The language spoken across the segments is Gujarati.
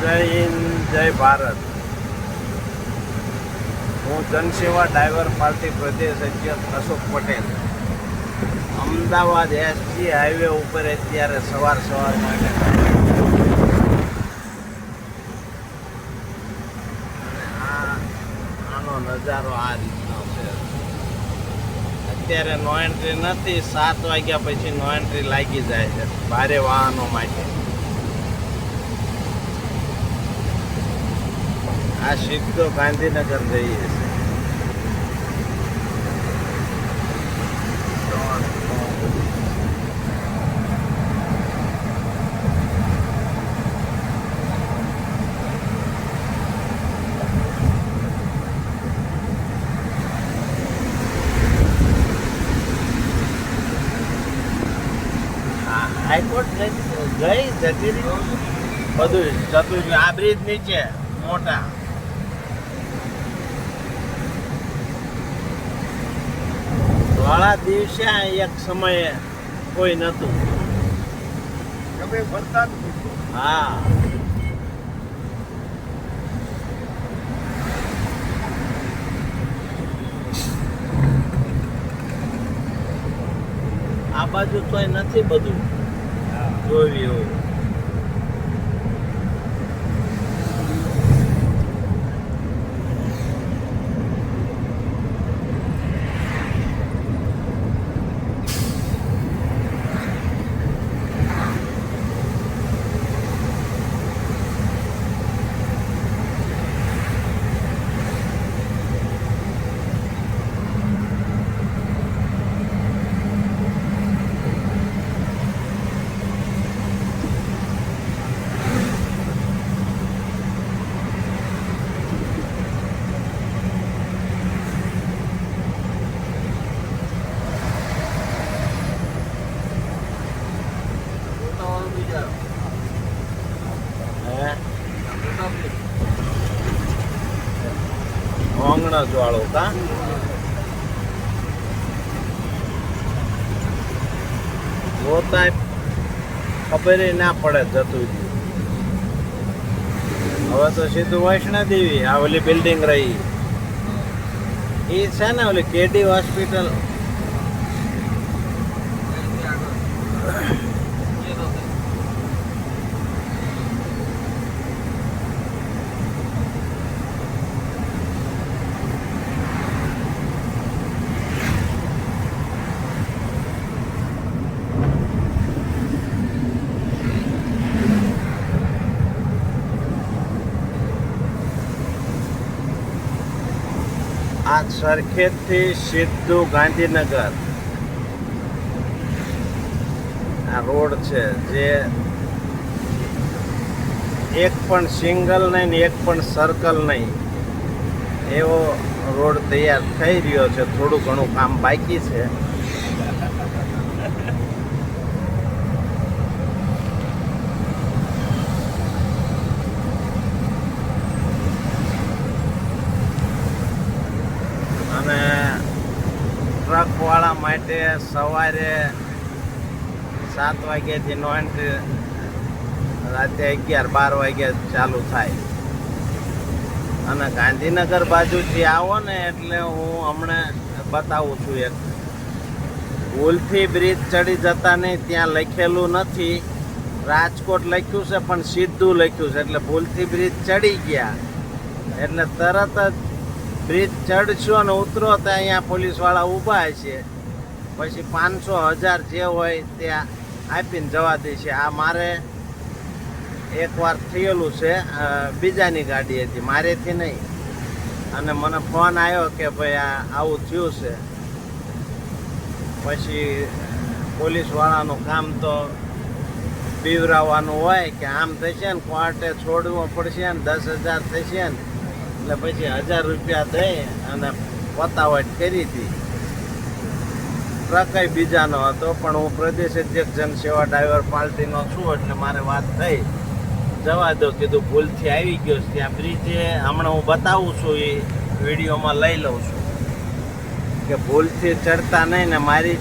જય હિન્દ, જય ભારત. હું જનસેવા ડ્રાઈવર પાર્ટી પ્રદેશ અધ્યક્ષ અશોક પટેલ. અમદાવાદ એસજી હાઈવે ઉપર અત્યારે સવારમાં આનો નજારો આ રીતનો છે. અત્યારે નો એન્ટ્રી નથી, 7 વાગ્યા પછી નો એન્ટ્રી લાગી જાય છે ભારે વાહનો માટે. આ સીધો ગાંધીનગર જઈએ છે. હાઈકોર્ટ જઈ જતી રહી બધું જતું રહ્યું. આ બ્રિજ નીચે મોટા વાળા દિવસે એક સમયે કોઈ નતું. હા, આ બાજુ તોય નથી બધું જોયું. ઓંગણસ વાળો કા જોતા ખબર ના પડે જતું રહ્યું. હવે તો સીધું વૈષ્ણોદેવી આ ઓલી બિલ્ડિંગ રહી એ છે ને, ઓલી કેડી હોસ્પિટલ. આ સરખેજથી સીધું ગાંધીનગર આ રોડ છે, જે એક પણ સિંગલ નહીં ને એક પણ સર્કલ નહીં એવો રોડ તૈયાર થઈ રહ્યો છે. થોડું ઘણું કામ બાકી છે. અને ટ્રકવાળા માટે સવારે 7 વાગ્યાથી નો એન્ટ્રી, રાતે 11-12 વાગ્યા ચાલુ થાય. અને ગાંધીનગર બાજુથી આવો ને એટલે હું હમણાં બતાવું છું. એક ભૂલથી બ્રિજ ચડી જતા નહીં, ત્યાં લખેલું નથી, રાજકોટ લખ્યું છે પણ સીધું લખ્યું છે. એટલે ભૂલથી બ્રિજ ચડી ગયા એટલે તરત જ બ્રિજ ચડશો અને ઉતરો તો અહીંયા પોલીસવાળા ઊભા છે. પછી 500-1000 જે હોય ત્યાં આપીને જવા દે છે. આ મારે એકવાર થયેલું છે, બીજાની ગાડી હતી, મારેથી નહીં. અને મને ફોન આવ્યો કે ભાઈ આવું થયું છે. પછી પોલીસવાળાનું કામ તો બીવરાવવાનું હોય કે આમ થશે ને, કોર્ટે છોડવું પડશે ને, 10,000 થશે ને, એટલે પછી 1000 રૂપિયા દઈ અને પતાવટ કરી હતી. ટ્રક બીજાનો હતો પણ હું પ્રદેશ અધ્યક્ષ જનસેવા ડ્રાઈવર પાર્ટીનો છું એટલે મારે વાત થઈ. જવા દો કીધું, ભૂલથી આવી ગયો છે. ત્યાં બ્રિજે હમણાં હું બતાવું છું, એ વિડીયોમાં લઈ લઉં છું કે ભૂલથી ચડતા નહીં. ને મારી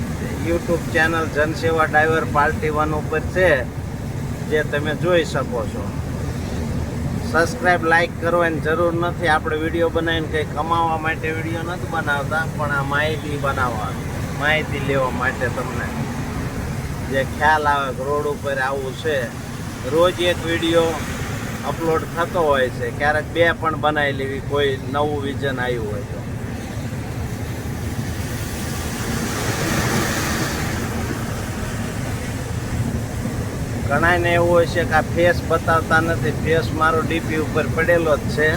યુટ્યુબ ચેનલ જનસેવા ડ્રાઈવર પાર્ટી 1 ઉપર છે, જે તમે જોઈ શકો છો. સબસ્ક્રાઈબ લાઈક કરવાની જરૂર નથી. આપણે વિડીયો બનાવીને કંઈ કમાવા માટે વિડીયો નથી બનાવતા, પણ આ માહિતી બનાવવા, માહિતી લેવા માટે તમને જે ખ્યાલ આવે કે રોડ ઉપર આવું છે. રોજ એક વિડીયો અપલોડ થતો હોય છે, ક્યારેક 2 પણ બનાવી લેવી, કોઈ નવું વિઝન આવ્યું હોય તો. ઘણાને એવું હોય છે કે આ ફેસ બતાવતા નથી. ફેસ મારો ડીપી ઉપર પડેલો જ છે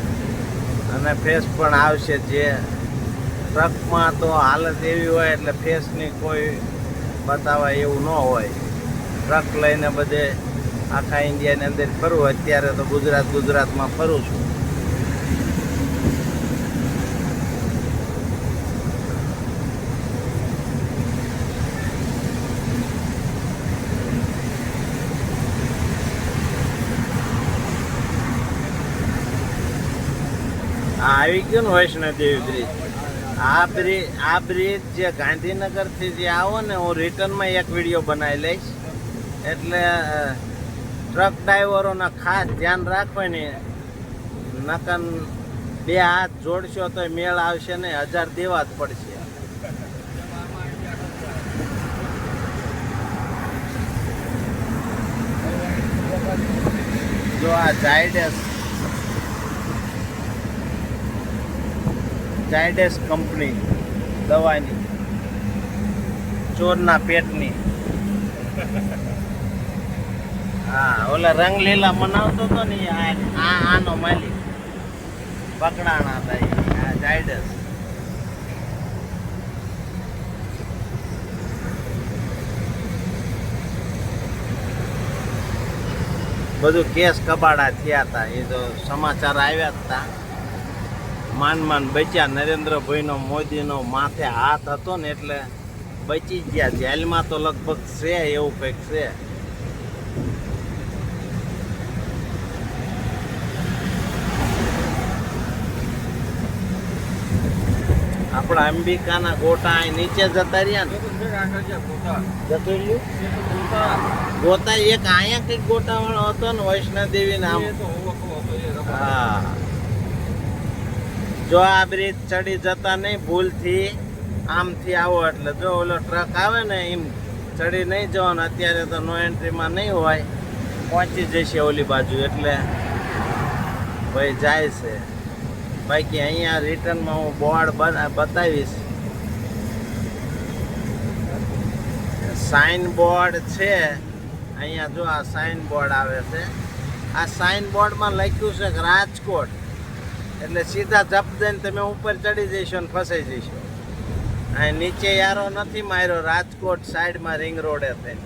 અને ફેસ પણ આવશે. જે ટ્રકમાં તો હાલત એવી હોય એટલે ફેસની કોઈ બતાવવા એવું ન હોય. ટ્રક લઈને બધે આખા ઇન્ડિયાની અંદર ફરું. અત્યારે તો ગુજરાતમાં ફરું છું. આવી ગયો ને વૈષ્ણોદેવી બ્રિજ. આ બ્રિજ જે ગાંધીનગરથી જે આવો ને, હું રિટર્નમાં એક વિડીયો બનાવી લઈશ. એટલે ટ્રક ડ્રાઈવરોના ખાસ ધ્યાન રાખવાની. નકન 2 હાથ જોડશો તો મેળ આવશે ને, 1000 દેવા જ પડશે. જો આ ઝાયડસ કંપની દવાની, ચોરના પેટની. હા, ઓલા રંગલીલા મનાવતો હતો ને, આનો માલિક પકડાણા હતા. આ ઝાયડસ. બધું કેસ કબાડા થયા હતા. એ તો સમાચાર આવ્યા હતા. માન બચ્યા. નરેન્દ્રભાઈનો, મોદીનો માથે હાથ હતો ને એટલે બચી ગયા. જેલમાં તો લગભગ છે એવું કંઈક છે. આપણા અંબિકાના ગોટા અહીં નીચે જતા રહ્યા ને, જતું રહ્યું ગોતા. એક અહીંયા કઈક ગોટા વાળો હતો ને વૈષ્ણોદેવી નામ. હા, જો આ બ્રિજ ચડી જતા નહીં ભૂલથી, આમથી આવો એટલે જો ઓલો ટ્રક આવે ને એમ ચડી નહીં જવાનું. અત્યારે તો નો એન્ટ્રીમાં નહીં હોય, પહોંચી જશે ઓલી બાજુ એટલે ભાઈ જાય છે. બાકી અહીંયા રિટર્નમાં હું બોર્ડ બતાવીશ. સાઇન બોર્ડ છે અહીંયા. જો આ સાઇન બોર્ડ આવે છે. આ સાઇન બોર્ડમાં લખ્યું છે કે રાજકોટ. એટલે સીધા જપ દઈને તમે ઉપર ચડી જશો ને ફસાઈ જશો. અહીં નીચે યારો નથી માર્યો. રાજકોટ સાઈડમાં રિંગ રોડે થઈને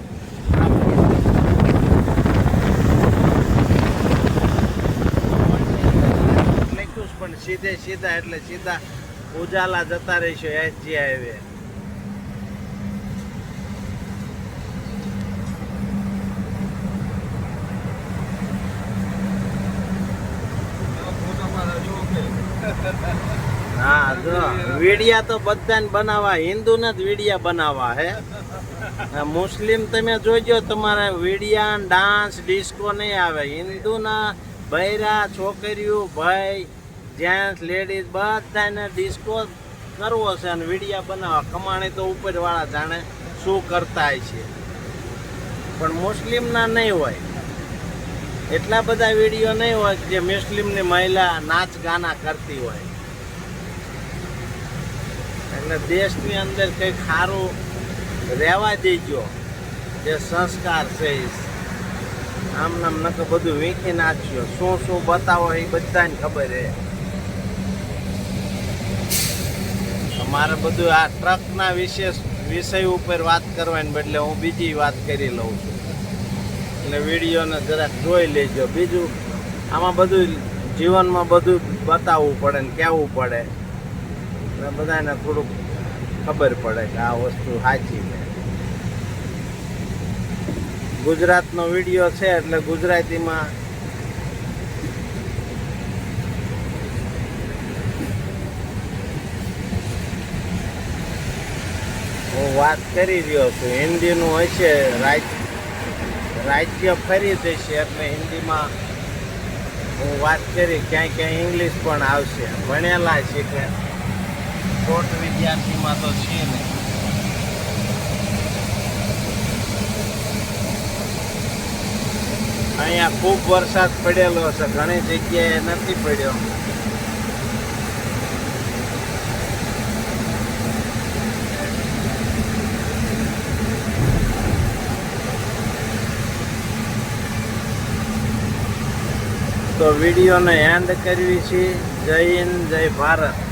લખ્યું પણ સીધા એટલે સીધા ઉજાલા જતા રહીશો એસજી હાઈવે. હા, જો વીડિયા તો બધાને બનાવવા, હિન્દુને જ વીડિયા બનાવવા હે. મુસ્લિમ તમે જોજો, તમારા વીડિયા ડાન્સ ડિસ્કો નહીં આવે. હિન્દુના બૈરા છોકરીઓ, ભાઈ, જેન્ટ્સ, લેડીઝ બધાને ડિસ્કો કરવો છે અને વીડિયા બનાવવા. કમાણી તો ઉપરવાળા જાણે શું કરતા છે, પણ મુસ્લિમના નહીં હોય. એટલા બધા વિડીયો નહીં હોય જે મુસ્લિમની મહિલા નાચ ગાના કરતી હોય. એટલે દેશની અંદર કંઈક સારું રહેવા દેજો. જે સંસ્કાર છે આમ નામ નકર બધું વીખી નાખ્યો. શું બતાવો એ બધાને ખબર છે. મારે બધું આ ટ્રકના વિષય ઉપર વાત કરવાને બદલે હું બીજી વાત કરી લઉં છું. એટલે વિડીયોને જરાક જોઈ લેજો. બીજું આમાં બધું જીવનમાં બધું બતાવવું પડે ને કહેવું પડે, એટલે બધાને થોડુંક ખબર પડે કે આ વસ્તુ સાચી છે. ગુજરાતનો વિડીયો છે એટલે ગુજરાતીમાં હું વાત કરી રહ્યો છું. હિન્દીનું હશે, રાજ્ય ફરી જશે એટલે હિન્દીમાં હું વાત કરી ક્યાંય ક્યાંય ઇંગ્લિશ પણ આવશે, ભણેલા શીખે, ખોટ વિદ્યાર્થીમાં તો છે નહીં. અહીંયા ખૂબ વરસાદ પડેલો છે, ઘણી જગ્યાએ નથી પડ્યો. તો વિડીયોને એન્ડ કરવી છે. જય હિન્દ, જય ભારત.